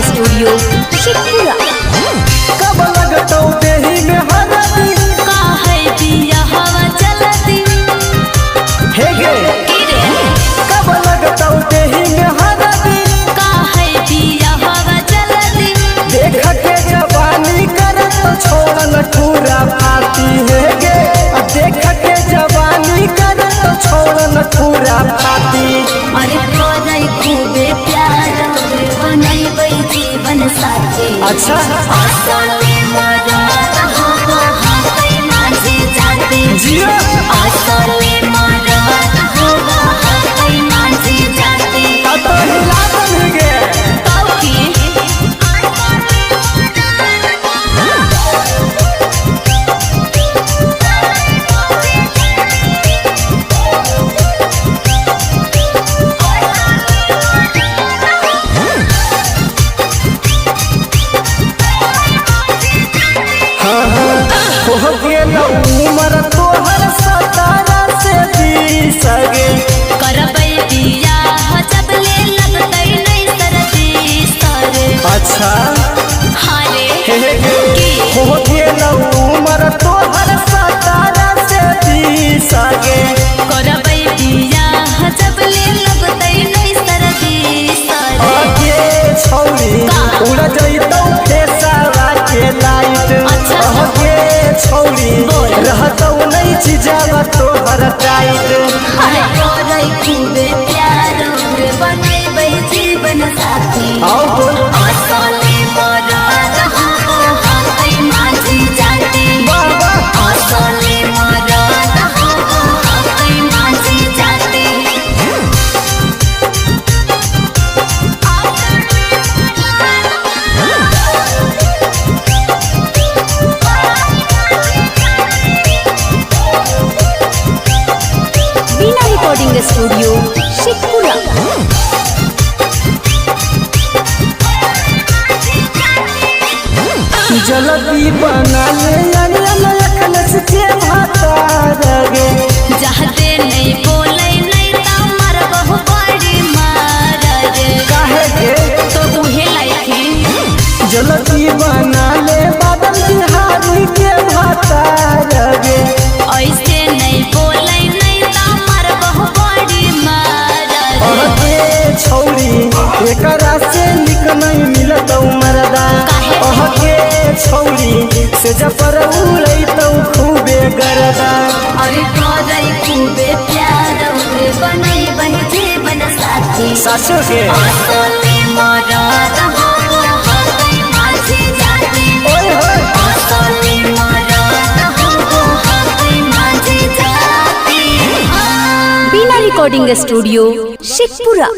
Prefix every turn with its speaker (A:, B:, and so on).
A: Studio Sheikhpura.
B: कब लगतौ देही में हरदी
A: का है पिया हवा चलती
B: हे गे कब लगतौ देही में हरदी
A: का है पिया हवा चलती
B: देख के जवानी करत छोड़न पूरा फाती हे गे देख के जवानी करत छोड़न पूरा फाती।
A: अरे तोरे खूबे प्यार बनैबै जीवन साथी।
B: अच्छा
A: असली मरद हो हाथै माझी जाती
B: जिया
A: असली मरद हो हाथै माझी जाती
B: तो हिला दे गे हो गेल उमर तोहर 17 से 20 गे
A: करबै बियाह जब ले लगतै नहीं सरदी सरे।
B: अच्छा
A: हारे
B: हे गे हो गेल उमर तोहर 17 से 20 गे
A: करबै बियाह जब ले लगतै नहीं सरदी सरे।
B: आगे छौरी उड़ जइतौ फेसावा के लाइट आगे छौरी रहतौ नहीं चीजावा तोहर टाइट।
A: अरे तोरै खूबे प्यार बनैबै जीवन साथी
B: आओ बोल
A: असली मरद हो हाथै माझी जाती
B: बाबा
A: असली मरद हो हाथै माझी जाती। बीना रिकॉर्डिंग स्टूडियो शेखपुरा।
B: जलती बना ले अखन से भातार गे
A: जहते नहीं बोले नहीं ता मर बहु बड़ी मार रे
B: काहे गे
A: तो उहे लाइकी
B: जलती बना ले बादल बिहारी के भातार गे
A: ऐसे नहीं बोले नहीं ता मर बहु बड़ी मार रे।
B: अहके छौरी एकरा से निक नहीं मिलतौ मरदा अहके छौरी से जपर उड़ैतौ खूबे गरदा।
A: अरे तोरै खूबे प्यार बनैबै जीवन साथी
B: सासो के
A: असली मरद हो हाथै माझी जाती
B: ओए होए
A: असली मरद हो हाथै माझी जाती। बीना रिकॉर्डिंग स्टूडियो शेखपुरा।